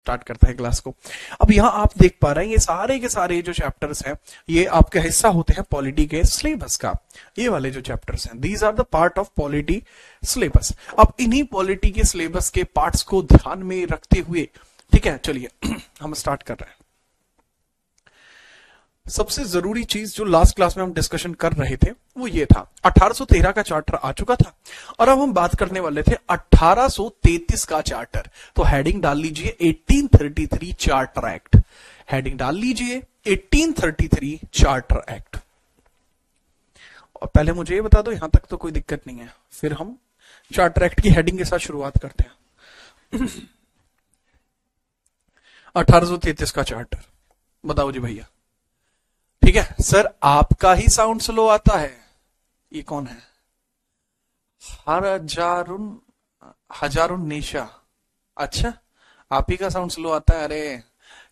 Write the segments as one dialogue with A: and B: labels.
A: Start करते हैं class को। अब यहाँ आप देख पा रहे हैं ये सारे के सारे जो चैप्टर्स हैं ये आपका हिस्सा होते हैं पॉलिटी के सिलेबस का। ये वाले जो चैप्टर्स हैं these are the part of polity syllabus. अब इन्हीं पॉलिटी के सिलेबस के पार्ट्स को ध्यान में रखते हुए, ठीक है, चलिए हम स्टार्ट कर रहे हैं। सबसे जरूरी चीज जो लास्ट क्लास में हम डिस्कशन कर रहे थे वो ये था, 1813 का चार्टर आ चुका था और अब हम बात करने वाले थे 1833 का चार्टर। तो हेडिंग डाल लीजिए 1833 चार्टर एक्ट। हेडिंग डाल लीजिए 1833 चार्टर एक्ट। और पहले मुझे ये बता दो, यहां तक तो कोई दिक्कत नहीं है, फिर हम चार्टर एक्ट की हेडिंग के साथ शुरुआत करते हैं। 1833 का चार्टर, बताओ जी भैया। ठीक है सर, आपका ही साउंड स्लो आता है। ये कौन है? हजारुन निशा। अच्छा, आप ही का साउंड स्लो आता है। अरे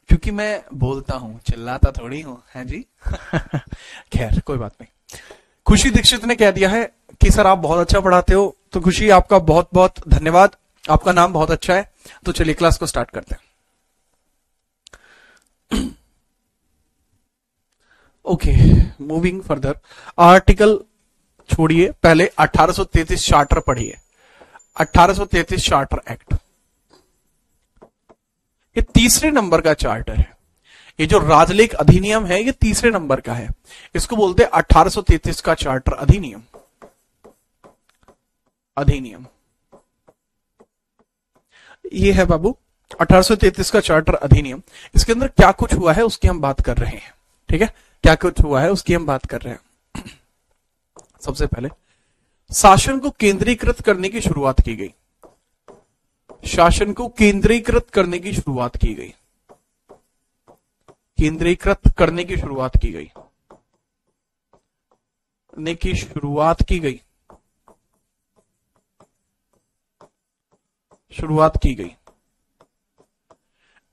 A: क्योंकि मैं बोलता हूं, चिल्लाता थोड़ी हूं, है जी। खैर कोई बात नहीं। खुशी दीक्षित ने कह दिया है कि सर आप बहुत अच्छा पढ़ाते हो। तो खुशी, आपका बहुत बहुत धन्यवाद, आपका नाम बहुत अच्छा है। तो चलिए क्लास को स्टार्ट करते हैं। Okay, moving further. आर्टिकल छोड़िए, पहले 1833 चार्टर पढ़िए। 1833 चार्टर एक्ट, ये तीसरे नंबर का चार्टर है। ये जो राजलेख अधिनियम है ये तीसरे नंबर का है। इसको बोलते हैं 1833 का चार्टर अधिनियम। अधिनियम ये है बाबू 1833 का चार्टर अधिनियम। इसके अंदर क्या कुछ हुआ है उसकी हम बात कर रहे हैं। ठीक है, क्या कुछ हुआ है उसकी हम बात कर रहे हैं। सबसे पहले शासन को केंद्रीकृत करने की शुरुआत की गई। शासन को केंद्रीकृत करने की शुरुआत की गई। केंद्रीकृत करने की शुरुआत की गई। शुरुआत की गई।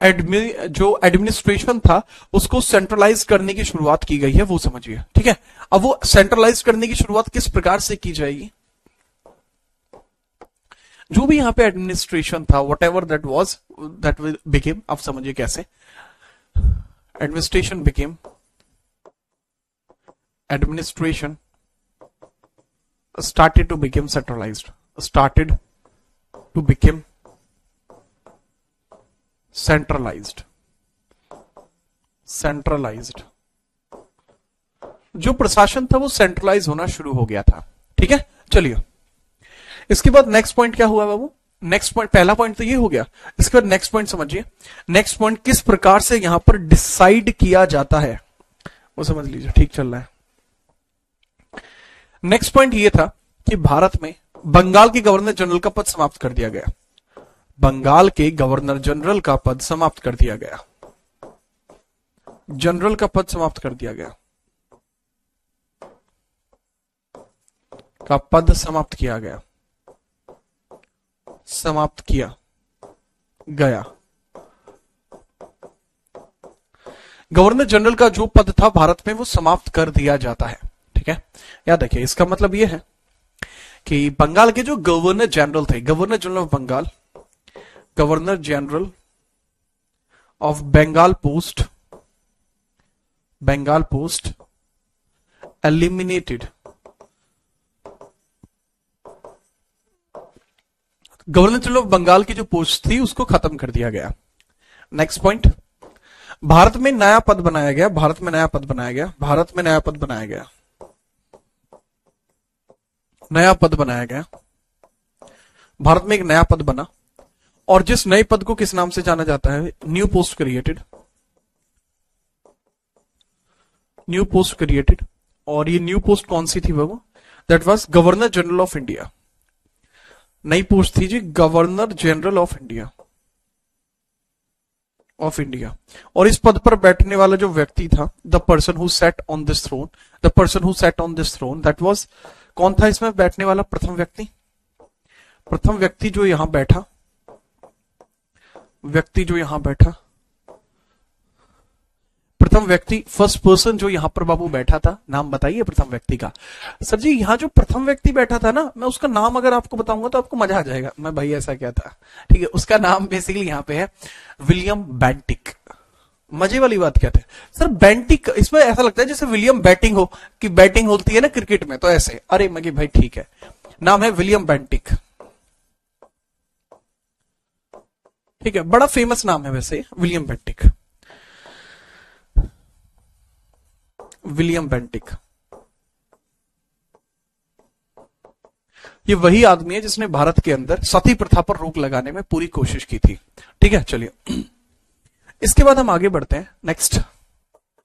A: जो एडमिनिस्ट्रेशन था उसको सेंट्रलाइज करने की शुरुआत की गई है, वो समझिए। ठीक है, अब वो सेंट्रलाइज करने की शुरुआत किस प्रकार से की जाएगी? जो भी यहां पे एडमिनिस्ट्रेशन था, what ever that was, that became, आप समझिए कैसे administration became, administration started to become centralized, started to become centralized, centralized। जो प्रशासन था वो सेंट्रलाइज होना शुरू हो गया था। ठीक है, चलिए इसके बाद नेक्स्ट पॉइंट क्या हुआ बाबू? नेक्स्ट पॉइंट, पहला पॉइंट तो ये हो गया। इसके बाद नेक्स्ट पॉइंट समझिए। नेक्स्ट पॉइंट किस प्रकार से यहां पर डिसाइड किया जाता है वो समझ लीजिए। ठीक चल रहा है। नेक्स्ट पॉइंट ये था कि भारत में बंगाल के गवर्नर जनरल का पद समाप्त कर दिया गया। बंगाल के गवर्नर जनरल का पद समाप्त कर दिया गया। जनरल का पद समाप्त कर दिया गया। का पद समाप्त किया गया। समाप्त किया गया। गवर्नर जनरल का जो पद था भारत में वो समाप्त कर दिया जाता है। ठीक है, याद रखिए। इसका मतलब यह है कि बंगाल के जो गवर्नर जनरल थे, governor general of Bengal, governor general of Bengal post eliminated. Governor general of Bengal की जो पोस्ट थी उसको खत्म कर दिया गया। नेक्स्ट पॉइंट, भारत में नया पद बनाया गया। भारत में नया पद बनाया गया। भारत में नया पद बनाया गया। नया पद बनाया गया। भारत में एक नया पद बना और जिस नए पद को किस नाम से जाना जाता है? New post created. New post created. और ये न्यू पोस्ट कौन सी थी बाबू? That was governor general of India. नई पोस्ट थी जी governor general of India. Of India. और इस पद पर बैठने वाला जो व्यक्ति था, the person who sat on this throne, the person who sat on this throne, that was, कौन था इसमें बैठने वाला प्रथम व्यक्ति? प्रथम व्यक्ति जो यहां बैठा, प्रथम व्यक्ति, फर्स्ट पर्सन जो यहां पर बाबू बैठा था, नाम बताइए प्रथम व्यक्ति का। सर जी यहां जो प्रथम व्यक्ति बैठा था ना, मैं उसका नाम अगर आपको बताऊंगा तो आपको मजा आ जाएगा। मैं भाई ऐसा क्या था, ठीक है, उसका नाम बेसिकली यहां पे है विलियम बेंटिक। मजे वाली बात क्या है सर, बेंटिक, इसमें ऐसा लगता है जैसे विलियम बैटिंग हो, कि बैटिंग होती है ना क्रिकेट में, तो ऐसे, अरे मगे भाई ठीक है, नाम है विलियम बेंटिक। ठीक है, बड़ा फेमस नाम है वैसे विलियम बेंटिक, विलियम बेंटिक। ये वही आदमी है जिसने भारत के अंदर सती प्रथा पर रोक लगाने में पूरी कोशिश की थी। ठीक है, चलिए इसके बाद हम आगे बढ़ते हैं नेक्स्ट।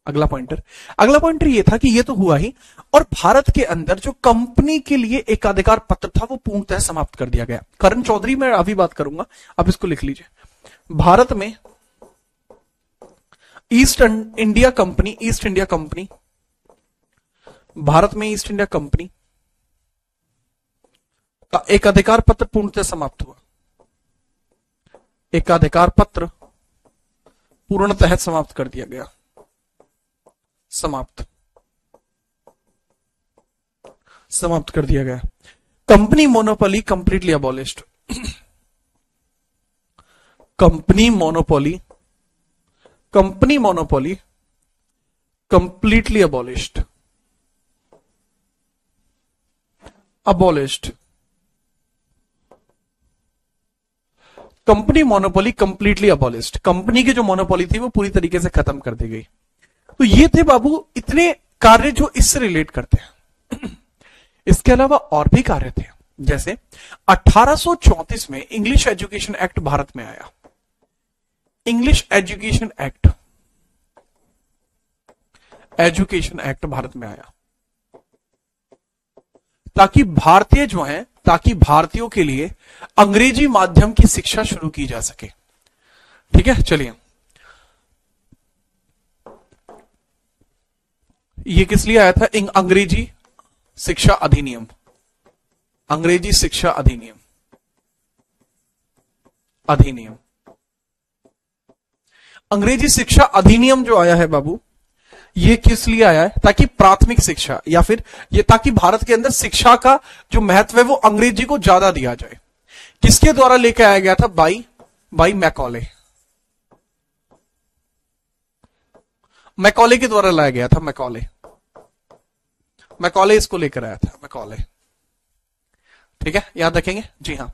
A: अगला पॉइंटर ये था कि ये तो हुआ ही, और भारत के अंदर जो कंपनी के लिए एकाधिकार पत्र था वो पूर्णतः समाप्त कर दिया गया। करण चौधरी मैं अभी बात करूंगा, अब इसको लिख लीजिए। भारत में ईस्ट इंडिया कंपनी, भारत में ईस्ट इंडिया कंपनी का एकाधिकार पत्र पूर्णतः समाप्त हुआ। एकाधिकार पत्र पूर्णतः समाप्त कर दिया गया। समाप्त कर दिया गया। Company monopoly completely abolished. Company monopoly completely abolished. Company monopoly completely abolished. Company की जो मोनोपोली थी वो पूरी तरीके से खत्म कर दी गई। तो ये थे बाबू इतने कार्य जो इससे रिलेट करते हैं। इसके अलावा और भी कार्य थे, जैसे 1834 में इंग्लिश एजुकेशन एक्ट भारत में आया। इंग्लिश एजुकेशन एक्ट भारत में आया ताकि भारतीयों के लिए अंग्रेजी माध्यम की शिक्षा शुरू की जा सके। ठीक है, चलिए ये किस लिए आया था? अंग्रेजी शिक्षा अधिनियम। अंग्रेजी शिक्षा अधिनियम अंग्रेजी शिक्षा अधिनियम जो आया है बाबू, ये किस लिए आया है? ताकि प्राथमिक शिक्षा, या फिर ये ताकि भारत के अंदर शिक्षा का जो महत्व है वो अंग्रेजी को ज्यादा दिया जाए। किसके द्वारा लेकर आया गया था? बाई मैकॉले के द्वारा लाया गया था। मैकॉले इसको लेकर आया था, मैकॉले। ठीक है, याद रखेंगे जी हाँ।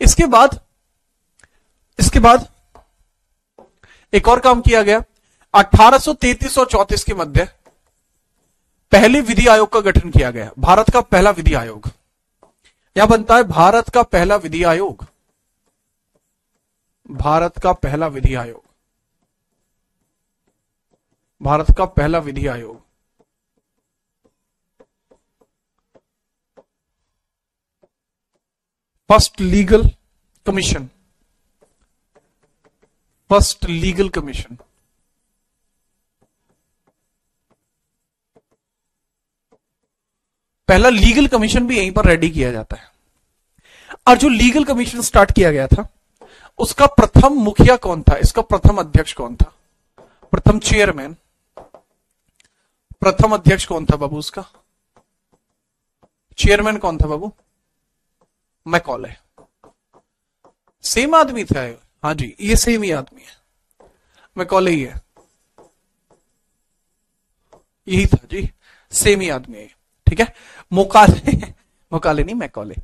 A: इसके बाद एक और काम किया गया। 1833 और 34 के मध्य पहले विधि आयोग का गठन किया गया। भारत का पहला विधि आयोग यहां बनता है। भारत का पहला विधि आयोग फर्स्ट लीगल कमीशन। पहला लीगल कमीशन भी यहीं पर रेडी किया जाता है। और जो लीगल कमीशन स्टार्ट किया गया था उसका प्रथम मुखिया कौन था? इसका प्रथम अध्यक्ष कौन था? प्रथम चेयरमैन, प्रथम अध्यक्ष कौन था बाबू? उसका चेयरमैन कौन था बाबू? मैकॉले। सेम आदमी था। हाँ जी, ये सेम ही आदमी है, मैकॉले ही है, यही था जी, सेम ही आदमी है। ठीक है, मोकाले नहीं, मैकॉले।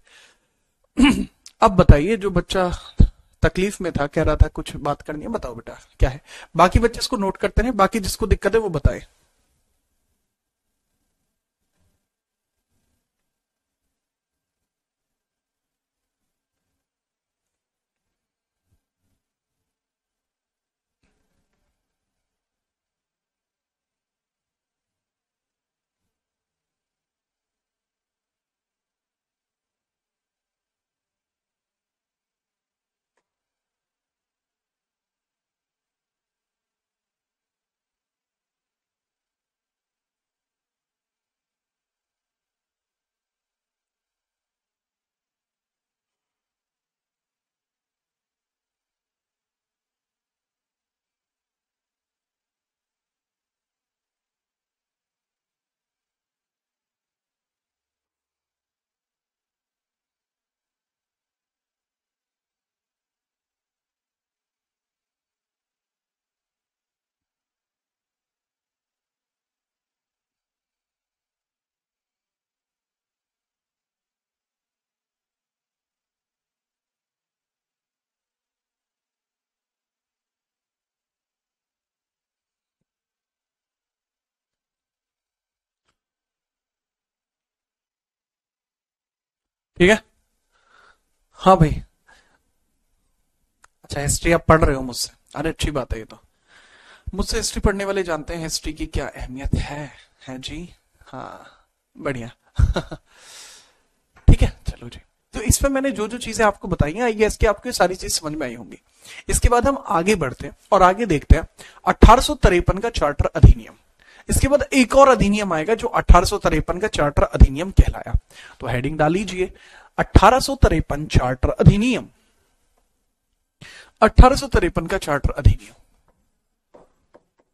A: अब बताइए, जो बच्चा तकलीफ में था, कह रहा था कुछ बात करनी है, बताओ बेटा क्या है? बाकी बच्चे इसको नोट करते रहे, बाकी जिसको दिक्कत है वो बताए। ठीक है, हाँ भाई, अच्छा हिस्ट्री आप पढ़ रहे हो मुझसे, अरे अच्छी बात है ये तो। मुझसे हिस्ट्री पढ़ने वाले जानते हैं हिस्ट्री की क्या अहमियत है जी, हाँ बढ़िया। ठीक है चलो जी, तो इसमें मैंने जो जो चीजें आपको बताई हैं, आई गेस कि आपको ये सारी चीज समझ में आई होंगी। इसके बाद हम आगे बढ़ते हैं और आगे देखते हैं 1853 का चार्टर अधिनियम। इसके बाद एक और अधिनियम आएगा जो 1853 का चार्टर अधिनियम कहलाया। तो हेडिंग डाल लीजिए 1853 चार्टर अधिनियम। 1853 का चार्टर अधिनियम,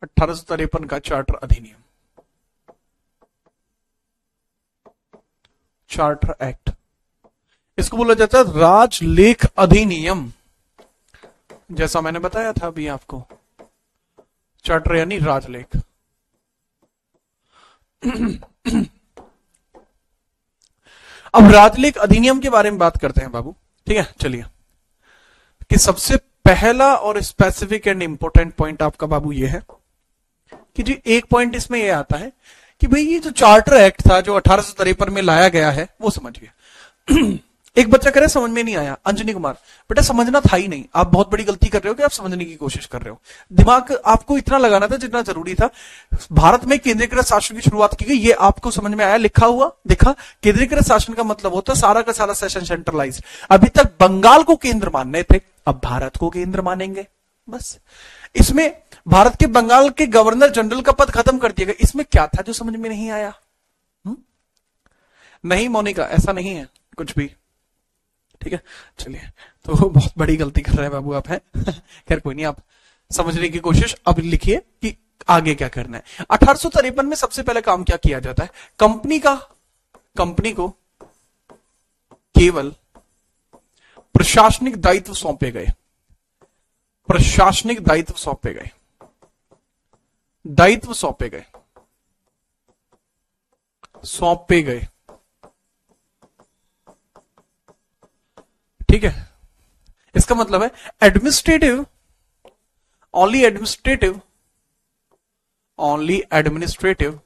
A: 1853 का चार्टर अधिनियम, चार्टर एक्ट, इसको बोला जाता है राजलेख अधिनियम। जैसा मैंने बताया था अभी आपको, चार्टर यानी राजलेख। अब राजलेख अधिनियम के बारे में बात करते हैं बाबू, ठीक है चलिए। कि सबसे पहला और स्पेसिफिक एंड इंपॉर्टेंट पॉइंट आपका बाबू ये है कि जी एक पॉइंट इसमें ये आता है कि भाई ये जो चार्टर एक्ट था जो 1853 में लाया गया है वो समझिए। एक बच्चा कह रहे समझ में नहीं आया, अंजनी कुमार बेटा समझना था ही नहीं, आप बहुत बड़ी गलती कर रहे हो कि आप समझने की कोशिश कर रहे हो। दिमाग आपको इतना लगाना था जितना जरूरी था। भारत में केंद्रीकृत शासन की शुरुआत की गई, ये आपको समझ में आया, लिखा हुआ देखा। केंद्रीकृत शासन का मतलब होता है सारा का सारा सेशन सेंट्रलाइज। अभी तक बंगाल को केंद्र मानने थे, अब भारत को केंद्र मानेंगे बस। इसमें भारत के बंगाल के गवर्नर जनरल का पद खत्म कर दिया गया। इसमें क्या था जो समझ में नहीं आया? नहीं मोनिका ऐसा नहीं है कुछ भी, ठीक है चलिए। तो बहुत बड़ी गलती कर रहे हैं बाबू आप, हैं खैर कोई नहीं, आप समझने की कोशिश अब लिखिए कि आगे क्या करना है। 1853 में सबसे पहले काम क्या किया जाता है, कंपनी को केवल प्रशासनिक दायित्व सौंपे गए, प्रशासनिक दायित्व सौंपे गए, दायित्व सौंपे गए, सौंपे गए, ठीक है। इसका मतलब है administrative, only administrative, only administrative,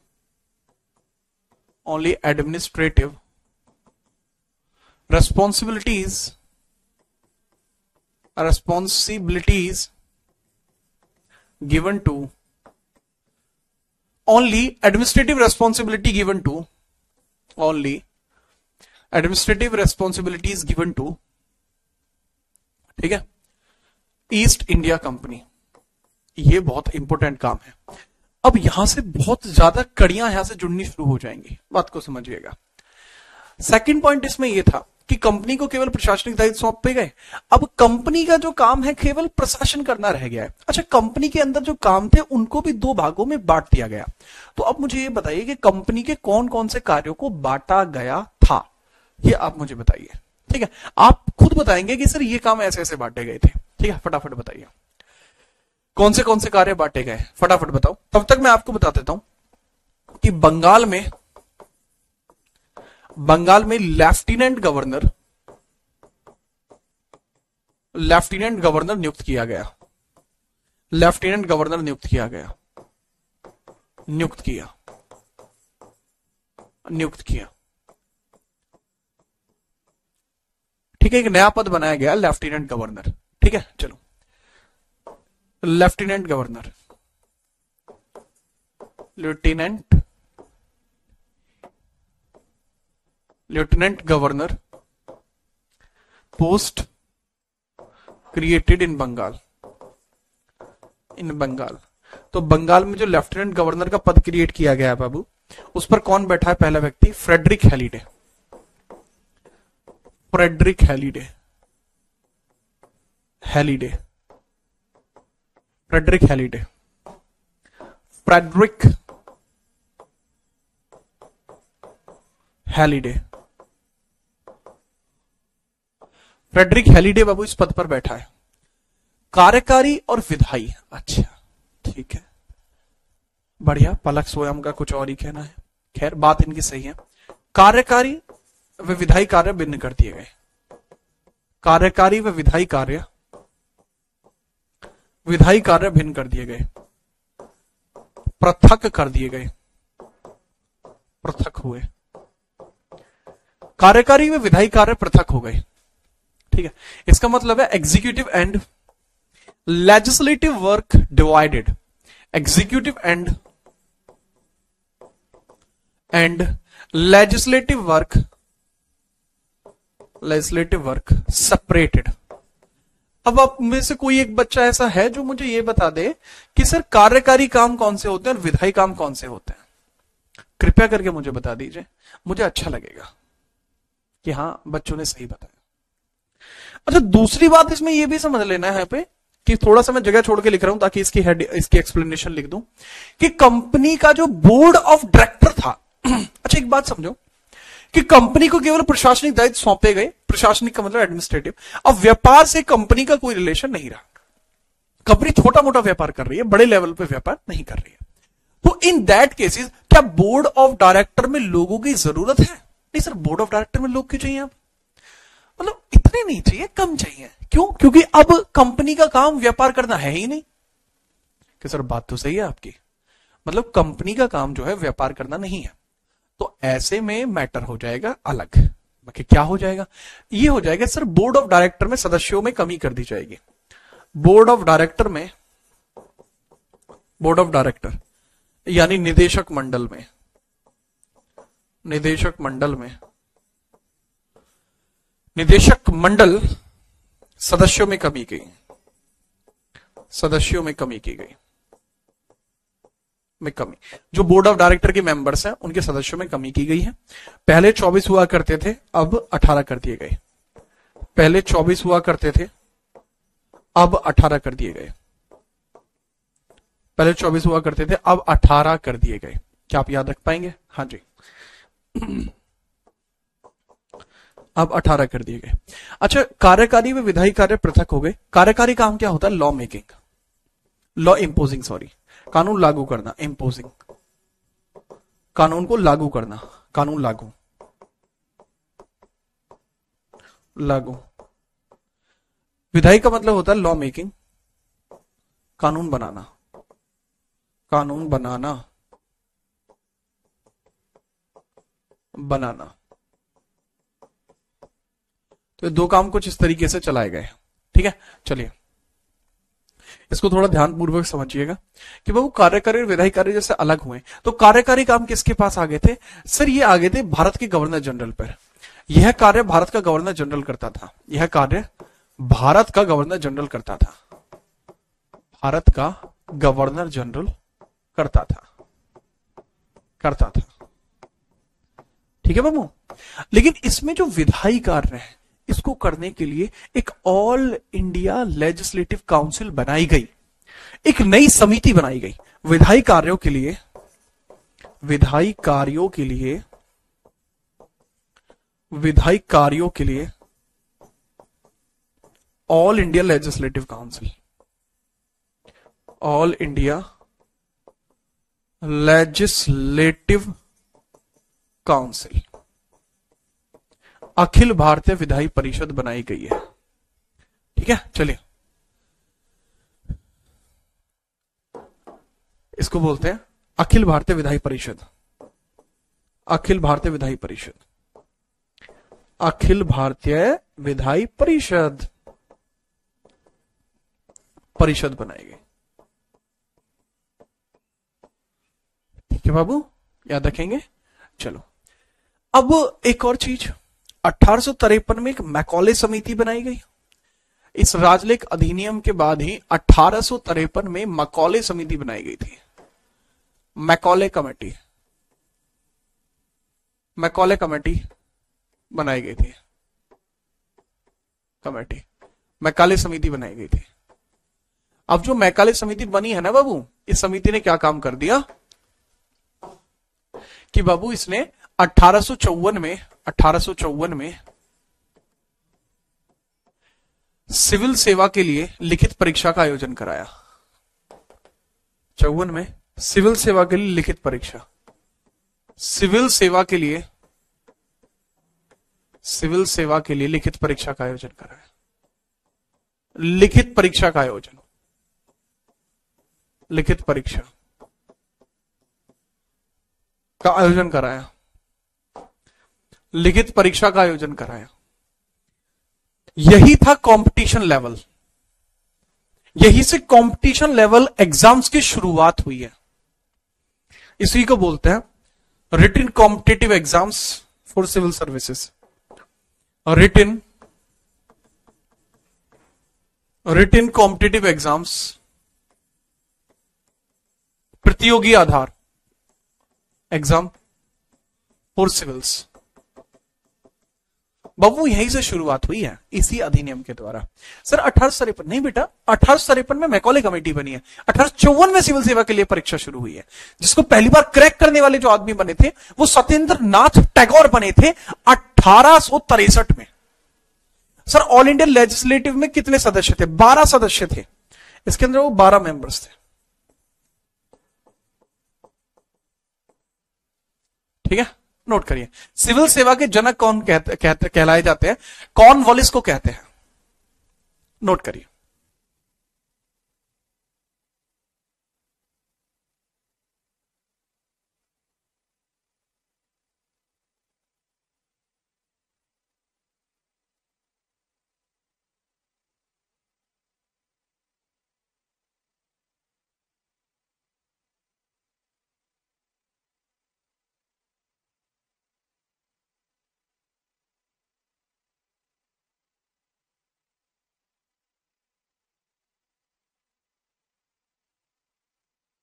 A: only administrative responsibilities, responsibilities given to, only administrative responsibility given to, only administrative responsibilities given to, ठीक है, ईस्ट इंडिया कंपनी। ये बहुत इंपॉर्टेंट काम है। अब यहां से बहुत ज्यादा कड़ियां यहां से जुड़नी शुरू हो जाएंगी, बात को समझिएगा। सेकंड पॉइंट इसमें यह था कि कंपनी को केवल प्रशासनिक दायित्व सौंपे गए। अब कंपनी का जो काम है केवल प्रशासन करना रह गया है। अच्छा, कंपनी के अंदर जो काम थे उनको भी दो भागों में बांट दिया गया। तो अब मुझे ये बताइए कि कंपनी के कौन कौन से कार्यों को बांटा गया था, ये आप मुझे बताइए। ठीक है, आप खुद बताएंगे कि सर ये काम ऐसे ऐसे बांटे गए थे। ठीक है, फटाफट बताइए कौन से कार्य बांटे गए, फटाफट बताओ। तब तक मैं आपको बता देता हूं कि बंगाल में लेफ्टिनेंट गवर्नर नियुक्त किया गया, लेफ्टिनेंट गवर्नर नियुक्त किया। ठीक है, एक नया पद बनाया गया लेफ्टिनेंट गवर्नर। ठीक है, चलो lieutenant governor post created in Bengal. तो बंगाल में जो लेफ्टिनेंट गवर्नर का पद क्रिएट किया गया है बाबू, उस पर कौन बैठा है? पहला व्यक्ति फ्रेडरिक हैलिडे। फ्रेडरिक हैलिडे बाबू इस पद पर बैठा है। कार्यकारी और विधायी, अच्छा ठीक है, बढ़िया। पलक स्वयं का कुछ और ही कहना है, खैर बात इनकी सही है। कार्यकारी व विधायी कार्य भिन्न कर दिए गए। कार्यकारी व विधायी कार्य भिन्न कर दिए गए, पृथक कर दिए गए, पृथक हुए। कार्यकारी व विधायी कार्य पृथक हो गए। ठीक है, इसका मतलब है executive and legislative work divided, executive and legislative work separated. अब आप में से कोई एक बच्चा ऐसा है जो मुझे यह बता दे कि सर कार्यकारी काम कौन से होते हैं और विधायी काम कौन से होते हैं, कृपया करके मुझे बता दीजिए, मुझे अच्छा लगेगा कि हां बच्चों ने सही बताया। अच्छा, दूसरी बात इसमें यह भी समझ लेना है यहाँ पे कि थोड़ा सा मैं जगह छोड़ के लिख रहा हूं ताकि इसकी एक्सप्लेनेशन लिख दूं कि कंपनी का जो बोर्ड ऑफ डायरेक्टर था अच्छा एक बात समझो कि कंपनी को केवल प्रशासनिक दायित्व सौंपे गए, प्रशासनिक का मतलब एडमिनिस्ट्रेटिव। अब व्यापार से कंपनी का कोई रिलेशन नहीं रहा, कंपनी छोटा मोटा व्यापार कर रही है, बड़े लेवल पे व्यापार नहीं कर रही है। तो इन दैट केसेस क्या बोर्ड ऑफ डायरेक्टर में लोगों की जरूरत है? नहीं सर, बोर्ड ऑफ डायरेक्टर में लोग क्यों चाहिए? आप मतलब इतने नहीं चाहिए, कम चाहिए। क्यों? क्योंकि अब कंपनी का काम व्यापार करना है ही नहीं। कि सर बात तो सही है आपकी, मतलब कंपनी का काम जो है व्यापार करना नहीं है, तो ऐसे में मैटर हो जाएगा अलग। बाकी क्या हो जाएगा? ये हो जाएगा सर बोर्ड ऑफ डायरेक्टर में सदस्यों में कमी कर दी जाएगी। बोर्ड ऑफ डायरेक्टर यानी निदेशक मंडल सदस्यों में कमी की गई। जो बोर्ड ऑफ डायरेक्टर के मेंबर्स हैं उनके सदस्यों में कमी की गई है। पहले 24 हुआ करते थे, अब 18 कर दिए गए। पहले 24 हुआ करते थे, अब 18 कर दिए गए। पहले 24 हुआ करते थे, अब 18 कर दिए गए। क्या आप याद रख पाएंगे? हाँ जी अब 18 कर दिए गए। अच्छा, कार्यकारी व विधायी कार्य पृथक हो गए। कार्यकारी काम क्या होता है? Law making, law imposing, sorry, कानून लागू करना, इम्पोजिंग, कानून को लागू करना, कानून लागू। विधायी का मतलब होता है लॉ मेकिंग, कानून बनाना। तो ये दो काम कुछ इस तरीके से चलाए गए। ठीक है, चलिए इसको थोड़ा ध्यानपूर्वक समझिएगा कि बाबू कार्यकारी और विधायी कार्य जैसे अलग हुए, तो कार्यकारी काम किसके पास आ गए थे? सर ये आ गए थे भारत के गवर्नर जनरल पर। यह कार्य भारत का गवर्नर जनरल करता था। यह कार्य भारत का गवर्नर जनरल करता था। भारत का गवर्नर जनरल करता था। ठीक है बाबू, लेकिन इसमें जो विधायी कार्य है इसको करने के लिए एक ऑल इंडिया लेजिस्लेटिव काउंसिल बनाई गई, एक नई समिति बनाई गई। विधायी कार्यों के लिए all India legislative council, all India legislative council, अखिल भारतीय विधायी परिषद बनाई गई है। ठीक है, चलिए इसको बोलते हैं अखिल भारतीय विधायी परिषद। अखिल भारतीय विधायी परिषद, अखिल भारतीय विधायी परिषद बनाई गई। ठीक है बाबू, याद रखेंगे। चलो अब एक और चीज, 1853 में एक मैकॉले समिति बनाई गई। इस राजलेख अधिनियम के बाद ही 1853 में मैकॉले समिति बनाई गई थी। मैकॉले कमेटी बनाई गई थी। मैकाले समिति बनाई गई थी। अब जो मैकाले समिति बनी है ना बाबू, इस समिति ने क्या काम कर दिया कि बाबू इसने 1854 में सिविल सेवा के लिए लिखित परीक्षा का आयोजन कराया। 54 में सिविल सेवा के लिए लिखित परीक्षा, सिविल सेवा के लिए लिखित परीक्षा का आयोजन कराया। लिखित परीक्षा का आयोजन कराया। लिखित परीक्षा का आयोजन कराया। यही था कंपटीशन लेवल, यही से कंपटीशन लेवल एग्जाम्स की शुरुआत हुई है। इसी को बोलते हैं written competitive exams for civil services. Written competitive exams, प्रतियोगी आधार एग्जाम फॉर सिविल्स। बाबू यहीं से शुरुआत हुई है, इसी अधिनियम के द्वारा। सर 1853 नहीं बेटा, 1853 में मैकॉले कमेटी बनी है। 1854 में सिविल सेवा के लिए परीक्षा शुरू हुई है। जिसको पहली बार क्रैक करने वाले जो आदमी बने थे वो सत्येंद्र नाथ टैगोर बने थे 1863 में। सर ऑल इंडिया लेजिस्लेटिव में कितने सदस्य थे? 12 सदस्य थे। इसके अंदर वो 12 मेंबर्स थे। ठीक है, नोट करिए। सिविल सेवा के जनक कौन कहलाए जाते हैं? कॉर्नवालिस को कहते हैं। नोट करिए।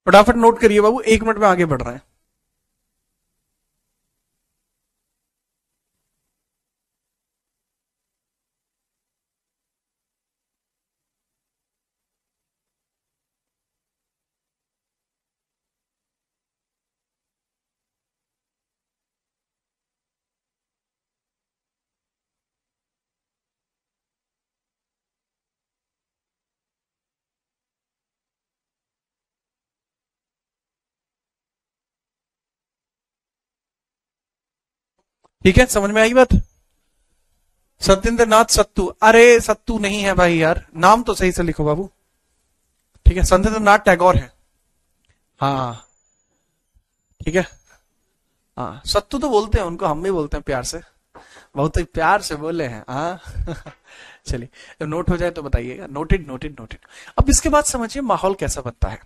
A: फटाफट नोट करिए बाबू, 1 मिनट में आगे बढ़ रहे हैं। ठीक है, समझ में आई बात? सत्येंद्र नाथ सत्तू, अरे सत्तू नहीं है भाई यार, नाम तो सही से लिखो बाबू। ठीक है, सत्येंद्र नाथ टैगोर है। हाँ ठीक है, हाँ सत्तू तो बोलते हैं उनको, हम भी बोलते हैं प्यार से, बहुत ही प्यार से बोले हैं। हाँ चलिए, नोट हो जाए तो बताइएगा। Noted noted noted. अब इसके बाद समझिए माहौल कैसा बनता है।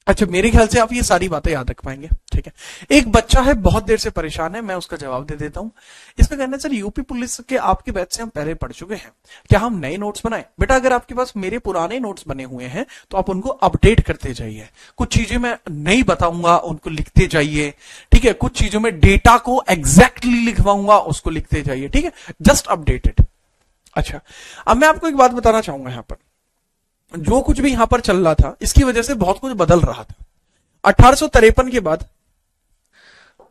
A: अच्छा, मेरे ख्याल से आप ये सारी बातें याद रख पाएंगे। ठीक है, एक बच्चा है बहुत देर से परेशान है, मैं उसका जवाब दे देता हूं। इसका कहना है सर यूपी पुलिस के आपके बैच से हम पहले पढ़ चुके हैं, क्या हम नए नोट्स बनाएं? बेटा अगर आपके पास मेरे पुराने नोट्स बने हुए हैं तो आप उनको अपडेट करते जाइए। कुछ चीजें मैं नहीं बताऊंगा, उनको लिखते जाइए। ठीक है, कुछ चीजों में डेटा को एग्जैक्टली लिखवाऊंगा, उसको लिखते जाइए। ठीक है, जस्ट अपडेटेड। अच्छा, अब मैं आपको एक बात बताना चाहूंगा, यहां पर जो कुछ भी यहां पर चल रहा था इसकी वजह से बहुत कुछ बदल रहा था। 1853 के बाद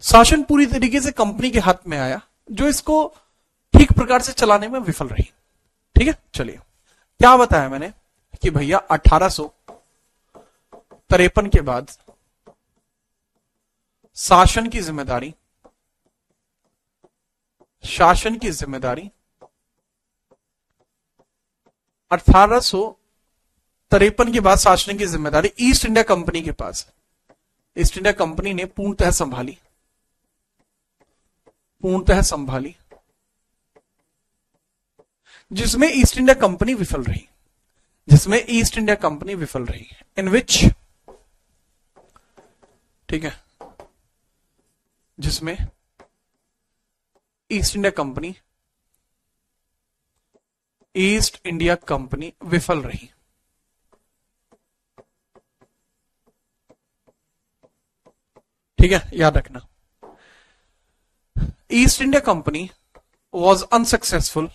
A: शासन पूरी तरीके से कंपनी के हाथ में आया, जो इसको ठीक प्रकार से चलाने में विफल रही। ठीक है, चलिए क्या बताया मैंने कि भैया 1853 के बाद शासन की जिम्मेदारी 1853 के बाद शासन की जिम्मेदारी ईस्ट इंडिया कंपनी के पास। ईस्ट इंडिया कंपनी ने पूर्णतः संभाली, जिसमें ईस्ट इंडिया कंपनी विफल रही, इन विच, ठीक है, जिसमें ईस्ट इंडिया कंपनी विफल रही। ठीक है, याद रखना, east India company was unsuccessful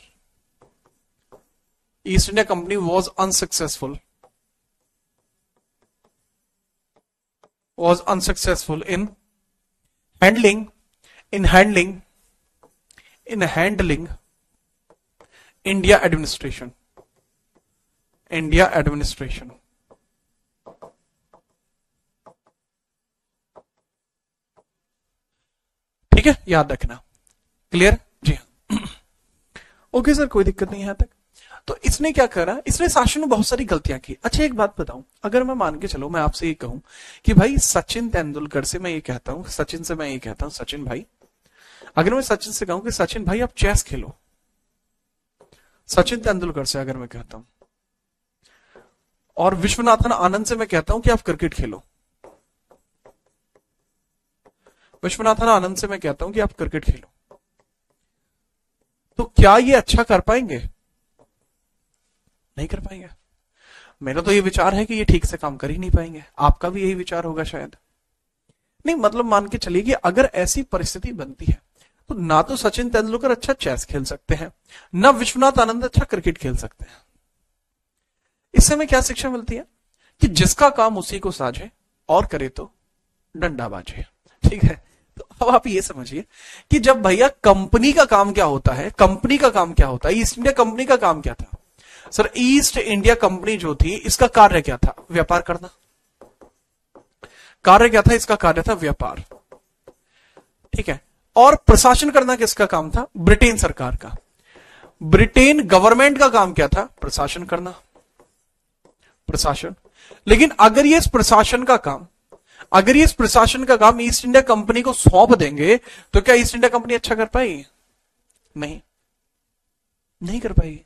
A: in handling India administration. ठीक है, याद रखना। क्लियर? जी हाँ। ओके सर, कोई दिक्कत नहीं है यहां तक। तो इसने क्या करा, इसने शासन में बहुत सारी गलतियां की। अच्छा एक बात बताऊं, अगर मैं मान के चलो मैं आपसे ये कहूं कि भाई सचिन भाई, अगर मैं सचिन से कहूं कि सचिन भाई आप चेस खेलो, सचिन तेंदुलकर से अगर मैं कहता हूं, और विश्वनाथन आनंद से मैं कहता हूं कि आप क्रिकेट खेलो, विश्वनाथन आनंद से मैं कहता हूं कि आप क्रिकेट खेलो, तो क्या ये अच्छा कर पाएंगे? नहीं कर पाएंगे। मेरा तो ये विचार है कि ये ठीक से काम कर ही नहीं पाएंगे। आपका भी यही विचार होगा शायद। नहीं मतलब मान के चलिए कि अगर ऐसी परिस्थिति बनती है तो ना तो सचिन तेंदुलकर अच्छा चेस खेल सकते हैं, ना विश्वनाथ आनंद अच्छा क्रिकेट खेल सकते हैं। इससे हमें क्या शिक्षा मिलती है कि जिसका काम उसी को साझे और करे तो डंडा बाजे। ठीक है, तो अब आप ये समझिए कि जब भैया कंपनी का काम क्या होता है, कंपनी का काम क्या होता है, ईस्ट इंडिया कंपनी का काम क्या था सर? ईस्ट इंडिया कंपनी जो थी इसका कार्य क्या था? व्यापार करना। कार्य क्या था? इसका कार्य था व्यापार। ठीक है, और प्रशासन करना किसका काम था? ब्रिटेन सरकार का। ब्रिटेन गवर्नमेंट का काम क्या था? प्रशासन करना, प्रशासन। लेकिन अगर ये इस प्रशासन का काम, अगर ये इस प्रशासन का काम ईस्ट इंडिया कंपनी को सौंप देंगे तो क्या ईस्ट इंडिया कंपनी अच्छा कर पाएगी? नहीं, नहीं कर पाएगी।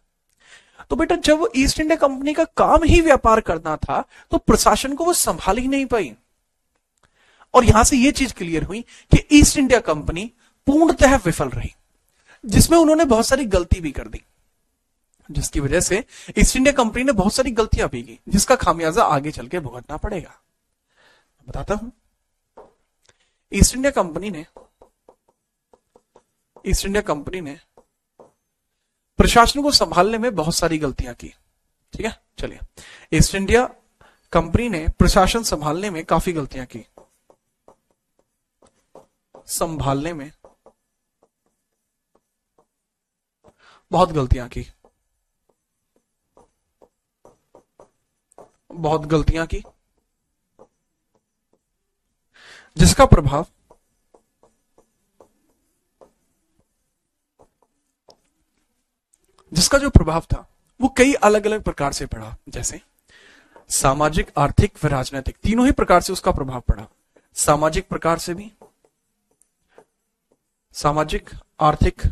A: तो बेटा जब ईस्ट इंडिया कंपनी का काम ही व्यापार करना था तो प्रशासन को वो संभाल ही नहीं पाई। और यहां से ये चीज क्लियर हुई कि ईस्ट इंडिया कंपनी पूर्णतः विफल रही, जिसमें उन्होंने बहुत सारी गलती भी कर दी, जिसकी वजह से ईस्ट इंडिया कंपनी ने बहुत सारी गलतियां भी की, जिसका खामियाजा आगे चल के भुगतना पड़ेगा। बताता हूं। ईस्ट इंडिया कंपनी ने ईस्ट इंडिया कंपनी ने प्रशासन को संभालने में बहुत सारी गलतियां की। ठीक है, चलिए। ईस्ट इंडिया कंपनी ने प्रशासन संभालने में काफी गलतियां की, संभालने में बहुत गलतियां की, बहुत गलतियां की, जिसका प्रभाव जिसका जो प्रभाव था वो कई अलग अलग प्रकार से पड़ा, जैसे सामाजिक, आर्थिक व राजनीतिक, तीनों ही प्रकार से उसका प्रभाव पड़ा। सामाजिक प्रकार से भी, सामाजिक, आर्थिक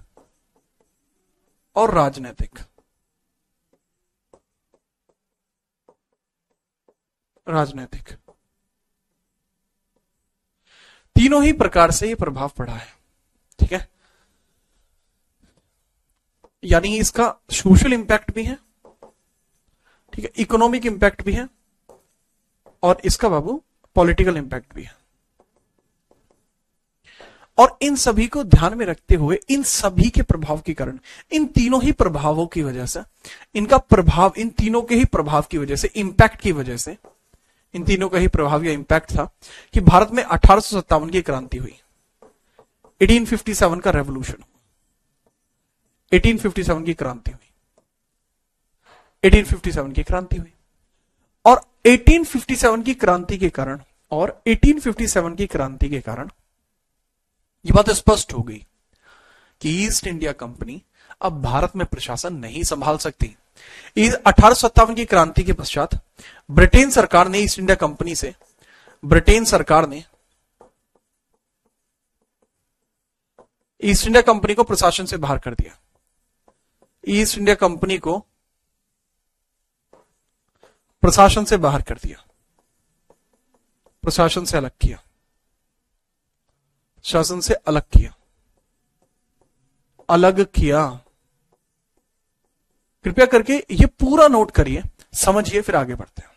A: और राजनीतिक, राजनीतिक, तीनों ही प्रकार से ये प्रभाव पड़ा है। ठीक है, यानी इसका सोशल इंपैक्ट भी है, ठीक है, इकोनॉमिक इंपैक्ट भी है, और इसका बाबू पॉलिटिकल इंपैक्ट भी है। और इन सभी को ध्यान में रखते हुए, इन सभी के प्रभाव के कारण, इन तीनों ही प्रभावों की वजह से, इनका प्रभाव, इन तीनों के ही प्रभाव की वजह से, इंपैक्ट की वजह से, इन तीनों का ही प्रभाव या इंपैक्ट था कि भारत में 1857 की क्रांति हुई, 1857 का रेवोल्यूशन, 1857 की क्रांति हुई, 1857 की क्रांति हुई। और 1857 की क्रांति के कारण, और 1857 की क्रांति के कारण यह बात स्पष्ट हो गई कि ईस्ट इंडिया कंपनी अब भारत में प्रशासन नहीं संभाल सकती। 1857 की क्रांति के पश्चात ब्रिटेन सरकार ने ईस्ट इंडिया कंपनी से, ब्रिटेन सरकार ने ईस्ट इंडिया कंपनी को प्रशासन से बाहर कर दिया, ईस्ट इंडिया कंपनी को प्रशासन से बाहर कर दिया, प्रशासन से अलग किया, शासन से अलग किया, अलग किया। कृपया करके ये पूरा नोट करिए, समझिए, फिर आगे बढ़ते हैं।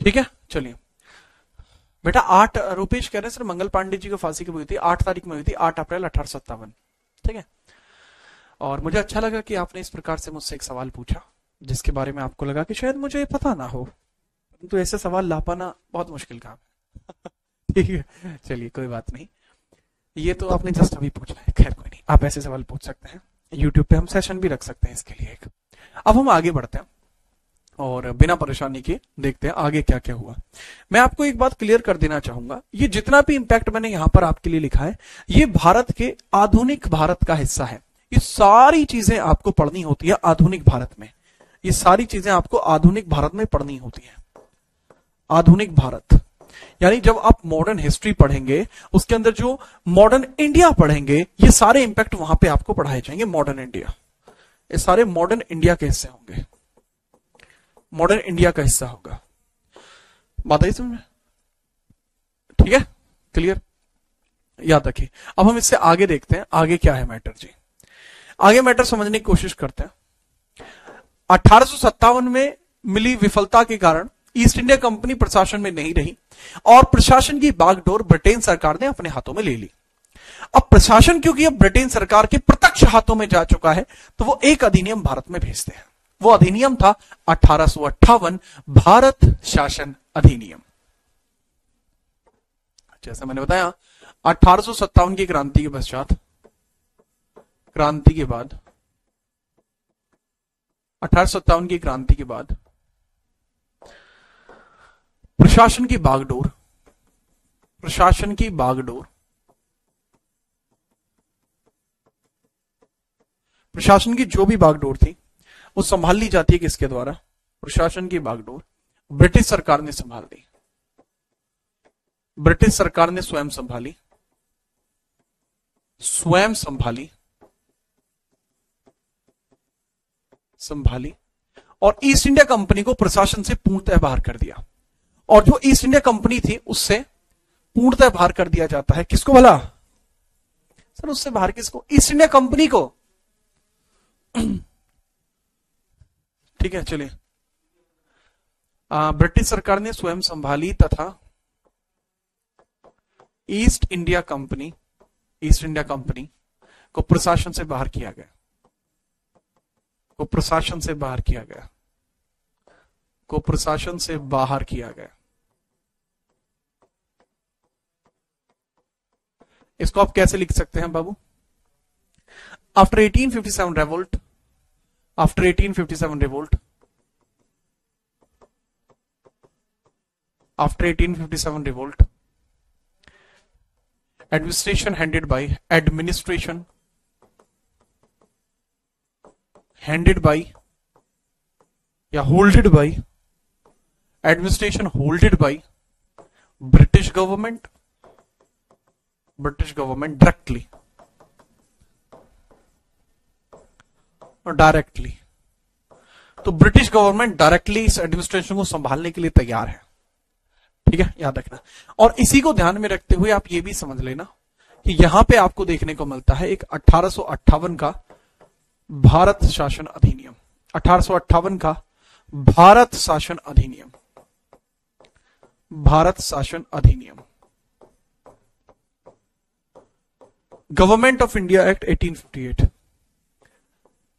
A: ठीक है, चलिए बेटा 8 रुपेश कह रहे हैं सर मंगल पांडे जी को फांसी कब हुई थी? 8 तारीख में हुई थी, 8 अप्रैल 1857। ठीक है, और मुझे अच्छा लगा कि आपने इस प्रकार से मुझसे एक सवाल पूछा जिसके बारे में आपको लगा कि शायद मुझे पता ना हो, तो ऐसे सवाल ला पाना बहुत मुश्किल काम है। ठीक है, चलिए कोई बात नहीं, ये तो आपने जस्ट अभी पूछा है, खैर कोई नहीं, आप ऐसे सवाल पूछ सकते हैं। यूट्यूब पे हम सेशन भी रख सकते हैं इसके लिए एक। अब हम आगे बढ़ते हैं और बिना परेशानी के देखते हैं आगे क्या क्या हुआ। मैं आपको एक बात क्लियर कर देना चाहूंगा, ये जितना भी इंपैक्ट मैंने यहां पर आपके लिए लिखा है, ये भारत के आधुनिक भारत का हिस्सा है। ये सारी चीजें आपको पढ़नी होती है आधुनिक भारत में, ये सारी चीजें आपको आधुनिक भारत में पढ़नी होती है। आधुनिक भारत यानी जब आप मॉडर्न हिस्ट्री पढ़ेंगे, उसके अंदर जो मॉडर्न इंडिया पढ़ेंगे, ये सारे इंपैक्ट वहां पे आपको पढ़ाए जाएंगे। मॉडर्न इंडिया, ये सारे मॉडर्न इंडिया के हिस्से होंगे, मॉडर्न इंडिया का हिस्सा होगा। बात आई समझ में? ठीक है, क्लियर, याद रखिए। अब हम इससे आगे देखते हैं आगे क्या है मैटर जी। आगे मैटर समझने की कोशिश करते हैं। 1857 में मिली विफलता के कारण ईस्ट इंडिया कंपनी प्रशासन में नहीं रही और प्रशासन की बागडोर ब्रिटेन सरकार ने अपने हाथों में ले ली। अब प्रशासन क्योंकि अब ब्रिटेन सरकार के प्रत्यक्ष हाथों में जा चुका है, तो वो एक अधिनियम भारत में भेजते हैं। वो अधिनियम था 1858 भारत शासन अधिनियम। जैसा मैंने बताया 1857 की क्रांति के पश्चात, क्रांति के बाद 1857 की क्रांति के बाद प्रशासन की बागडोर, प्रशासन की बागडोर, प्रशासन की जो भी बागडोर थी वो संभाल ली जाती है किसके द्वारा? प्रशासन की बागडोर ब्रिटिश सरकार ने संभाल ली। ब्रिटिश सरकार ने स्वयं संभाली, स्वयं संभाली, संभाली और ईस्ट इंडिया कंपनी को प्रशासन से पूर्णतः बाहर कर दिया। और जो ईस्ट इंडिया कंपनी थी उससे पूर्णतः बाहर कर दिया जाता है। किसको भला सर? उससे बाहर किसको? ईस्ट इंडिया कंपनी को। ठीक है, चलिए। ब्रिटिश सरकार ने स्वयं संभाली तथा ईस्ट इंडिया कंपनी को प्रशासन से बाहर किया गया, को प्रशासन से बाहर किया गया, को प्रशासन से बाहर किया गया। इसको आप कैसे लिख सकते हैं बाबू? After 1857 revolt, after 1857 revolt, after 1857 revolt, administration handed by या holded by, administration holded by British government directly और डायरेक्टली। तो ब्रिटिश गवर्नमेंट डायरेक्टली इस एडमिनिस्ट्रेशन को संभालने के लिए तैयार है। ठीक है, याद रखना। और इसी को ध्यान में रखते हुए आप ये भी समझ लेना कि यहां पे आपको देखने को मिलता है एक 1858 का भारत शासन अधिनियम, 1858 का भारत शासन अधिनियम, भारत शासन अधिनियम, government of India act 1858,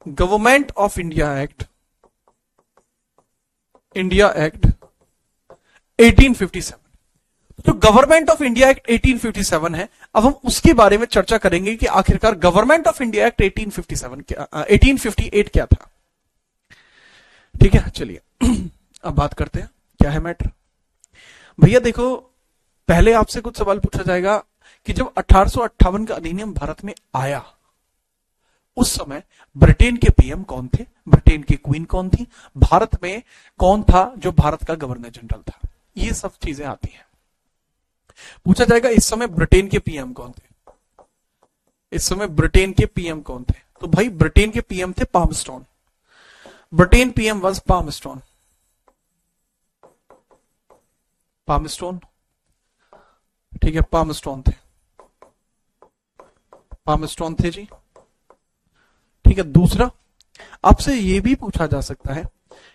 A: government of India act 1857। तो गवर्नमेंट ऑफ इंडिया एक्ट 1857 है। अब हम उसके बारे में चर्चा करेंगे कि आखिरकार गवर्नमेंट ऑफ इंडिया एक्ट 1858 क्या था। ठीक है, चलिए अब बात करते हैं क्या है मैटर। भैया देखो, पहले आपसे कुछ सवाल पूछा जाएगा कि जब 1858 का अधिनियम भारत में आया, उस समय ब्रिटेन के पीएम कौन थे, ब्रिटेन की क्वीन कौन थी, भारत में कौन था जो भारत का गवर्नर जनरल था, ये सब चीजें आती हैं। पूछा जाएगा इस समय ब्रिटेन के पीएम कौन थे, इस समय ब्रिटेन के पीएम कौन थे? तो भाई ब्रिटेन के पीएम थे Palmerston. Britain PM was Palmerston. Palmerston, ठीक है, पामस्टोन थे, पामस्टोन थे जी। ठीक है, दूसरा आपसे यह भी पूछा जा सकता है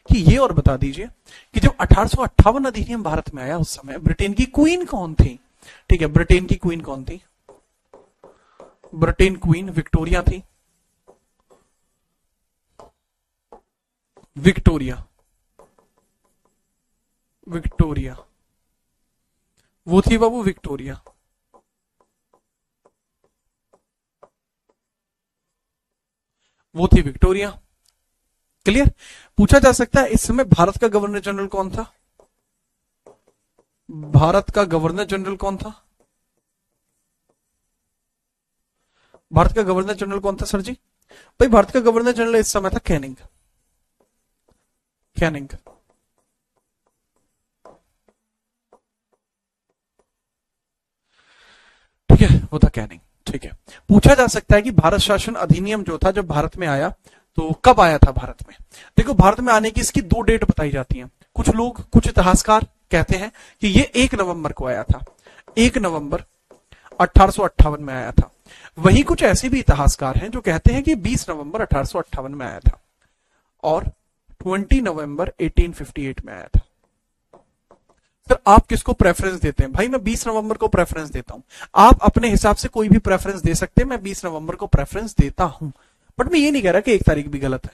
A: कि ये और बता दीजिए कि जब 1858 अधिनियम भारत में आया उस समय ब्रिटेन की क्वीन कौन थी? ठीक है, ब्रिटेन की क्वीन कौन थी? ब्रिटेन क्वीन विक्टोरिया थी। विक्टोरिया, विक्टोरिया वो थी बाबू, विक्टोरिया। वो थी विक्टोरिया। क्लियर? पूछा जा सकता है इस समय भारत का गवर्नर जनरल कौन था? भारत का गवर्नर जनरल कौन था? भारत का गवर्नर जनरल कौन था सर जी? भाई भारत का गवर्नर जनरल इस समय था कैनिंग। कैनिंग। ठीक है, वो था कैनिंग। ठीक है, पूछा जा सकता है कि भारत शासन अधिनियम जो था जब भारत में आया तो कब आया था भारत में? देखो, भारत में आने की इसकी 2 डेट बताई जाती हैं। कुछ लोग, कुछ इतिहासकार कहते हैं कि ये 1 नवंबर को आया था। 1 नवंबर 1858 में आया था। वहीं कुछ ऐसे भी इतिहासकार हैं जो कहते हैं कि 20 नवंबर 1858 में आया था और 20 नवंबर 1858 में आया था। सर आप किसको प्रेफरेंस देते हैं? भाई मैं 20 नवंबर को प्रेफरेंस देता हूं। आप अपने हिसाब से कोई भी प्रेफरेंस दे सकते हैं, मैं 20 नवंबर को प्रेफरेंस देता हूं। बट मैं ये नहीं कह रहा कि 1 तारीख भी गलत है।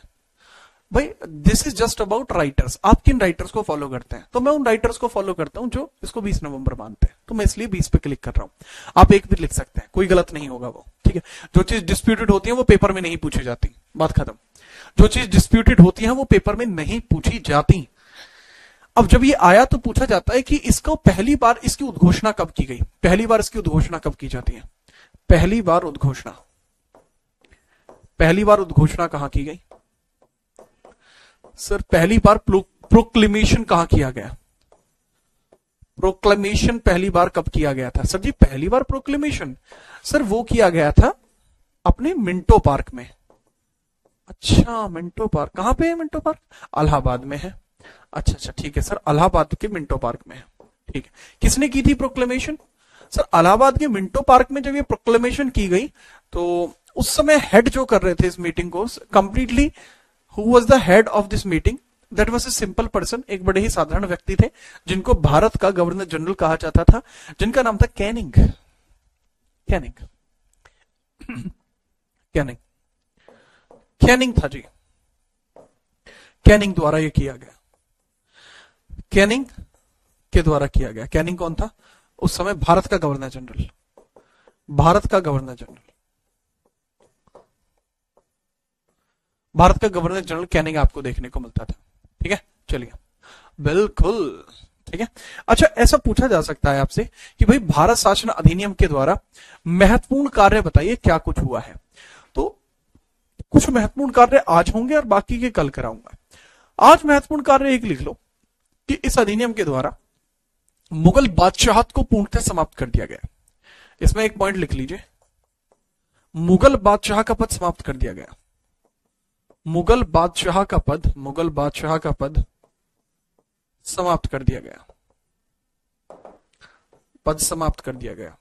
A: भाई this is just about writers. आप किन राइटर्स को फॉलो करते हैं? तो मैं उन राइटर्स को फॉलो करता हूं जो इसको 20 नवंबर मानते हैं, तो मैं इसलिए 20 पे क्लिक कर रहा हूं। आप 1 भी लिख सकते हैं, कोई गलत नहीं होगा वो। ठीक है, जो चीज डिस्प्यूटेड होती है वो पेपर में नहीं पूछी जाती, बात खत्म। जो चीज डिस्प्यूटेड होती है वो पेपर में नहीं पूछी जाती। अब जब ये आया तो पूछा जाता है कि इसको पहली बार इसकी उद्घोषणा कब की गई? पहली बार इसकी उद्घोषणा कब की जाती है? पहली बार उद्घोषणा, पहली बार उद्घोषणा कहां की गई? सर पहली बार प्रोक्लेमेशन कहां किया गया? प्रोक्लेमेशन पहली बार कब किया गया था? सर जी पहली बार प्रोक्लेमेशन सर वो किया गया था अपने मिंटो पार्क में। अच्छा, मिंटो पार्क कहां पे है? मिंटो पार्क इलाहाबाद में है। अच्छा अच्छा, ठीक है सर, इलाहाबाद के मिंटो पार्क में है। ठीक है, किसने की थी प्रोक्लेमेशन? सर इलाहाबाद के मिंटो पार्क में जब ये प्रोक्लेमेशन की गई तो उस समय हेड जो कर रहे थे इस मीटिंग को completely, who was the head of this meeting? That was a simple person, एक बड़े ही साधारण व्यक्ति थे जिनको भारत का गवर्नर जनरल कहा जाता था, जिनका नाम था कैनिंग। कैनिंग, कैनिंग, कैनिंग था जी। कैनिंग द्वारा यह किया गया, कैनिंग के द्वारा किया गया। कैनिंग कौन था उस समय? भारत का गवर्नर जनरल। भारत का गवर्नर जनरल, भारत का गवर्नर जनरल कैनिंग आपको देखने को मिलता था। ठीक है, चलिए, बिल्कुल ठीक है। अच्छा, ऐसा पूछा जा सकता है आपसे कि भाई भारत शासन अधिनियम के द्वारा महत्वपूर्ण कार्य बताइए क्या कुछ हुआ है? तो कुछ महत्वपूर्ण कार्य आज होंगे और बाकी के कल कराऊंगा। आज महत्वपूर्ण कार्य एक लिख लो कि इस अधिनियम के द्वारा मुगल बादशाहत को पूर्णतः समाप्त कर दिया गया। इसमें एक पॉइंट लिख लीजिए, मुगल बादशाह का पद समाप्त कर दिया गया। मुगल बादशाह का पद, मुगल बादशाह का पद समाप्त कर दिया गया। पद समाप्त कर दिया गया,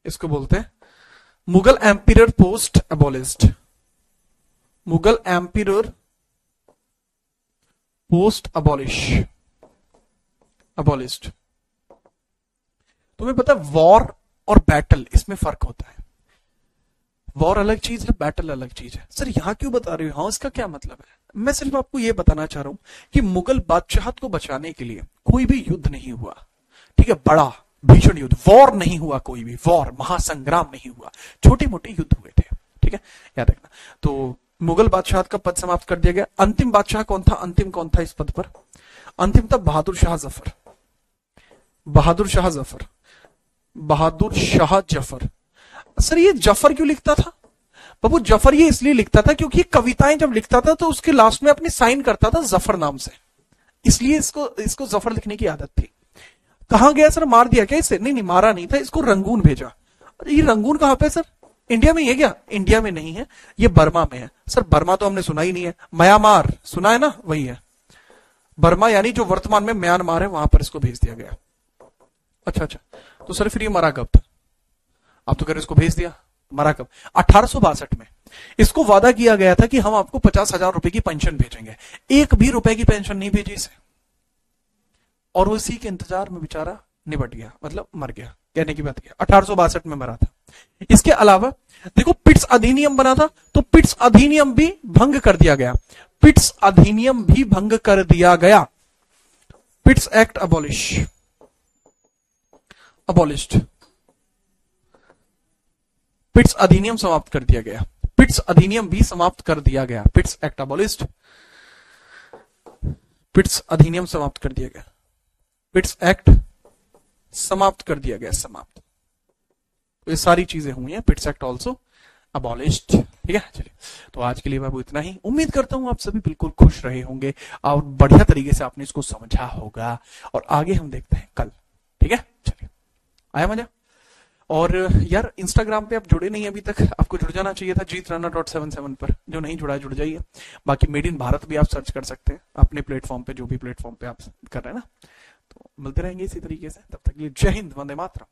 A: इसको बोलते हैं Mughal ampere post abolished. Mughal ampere post abolished. तुम्हें पता है वॉर और बैटल इसमें फर्क होता है। वॉर अलग चीज है, बैटल अलग चीज है। सर यहां क्यों बता रही हूं? हाँ, इसका क्या मतलब है? मैं सिर्फ आपको यह बताना चाह रहा हूं कि मुगल बादशाहत को बचाने के लिए कोई भी युद्ध नहीं हुआ। ठीक है, बड़ा भीषण युद्ध, वॉर नहीं हुआ, कोई भी वॉर महासंग्राम नहीं हुआ, छोटे मोटे युद्ध हुए थे। ठीक है, याद रखना। तो मुगल बादशाहत का पद समाप्त कर दिया गया। अंतिम बादशाह कौन था? अंतिम कौन था इस पद पर? अंतिम था बहादुर शाह जफर। बहादुर शाह जफर, बहादुर शाह जफर। सर ये जफर क्यों लिखता था बाबू? जफर ये इसलिए लिखता था क्योंकि कविताएं जब लिखता था तो उसके लास्ट में अपनी साइन करता था जफर नाम से, इसलिए इसको जफर लिखने की आदत थी। कहां गया सर? मार दिया क्या इसे? नहीं नहीं, मारा नहीं था, इसको रंगून भेजा। ये रंगून कहां पे सर? इंडिया में ही है क्या? इंडिया में नहीं है, ये बर्मा में है। सर बर्मा तो हमने सुना ही नहीं है। म्यांमार सुना है ना, वही है बर्मा, यानी जो वर्तमान में म्यांमार है वहां पर इसको भेज दिया गया। अच्छा अच्छा, तो सर फिर ये मरा कब था? आप तो कह रहे इसको भेज दिया, मरा कब? 1862 में। इसको वादा किया गया था कि हम आपको 50,000 रुपए की पेंशन भेजेंगे, एक भी रुपए की पेंशन नहीं भेजी इसे, और वो इसी के इंतजार में बेचारा निपट गया, मतलब मर गया, कहने की बात है 1862 में मरा था। इसके अलावा देखो पिट्स अधिनियम बना था, तो पिट्स अधिनियम भी भंग कर दिया गया, पिट्स अधिनियम भी भंग कर दिया गया। पिट्स एक्ट अबॉलिश्ड, पिट्स अधिनियम समाप्त कर दिया गया, पिट्स अधिनियम भी समाप्त कर दिया गया, पिट्स एक्ट अबॉलिश्ड, पिट्स अधिनियम समाप्त कर दिया गया, पिट्स एक्ट समाप्त कर दिया गया, समाप्त। तो ये सारी चीजें हुई हैं, पिट्स एक्ट ऑल्सो अबॉलिश्ड। ठीक है, चलिए तो आज के लिए बाबू इतना ही। उम्मीद करता हूं आप सभी बिल्कुल खुश रहे होंगे और बढ़िया तरीके से आपने इसको समझा होगा, और आगे हम देखते हैं कल। ठीक है, चलिए, आया मजा? और यार इंस्टाग्राम पे आप जुड़े नहीं अभी तक, आपको जुड़ जाना चाहिए था GeetRana.77 पर, जो नहीं जुड़ा है जुड़ जाइए। बाकी मेड इन भारत भी आप सर्च कर सकते हैं अपने प्लेटफॉर्म पे, जो भी प्लेटफॉर्म पे आप कर रहे हैं ना। तो मिलते रहेंगे इसी तरीके से, तब तक के लिए जय हिंद, वंदे मातरम।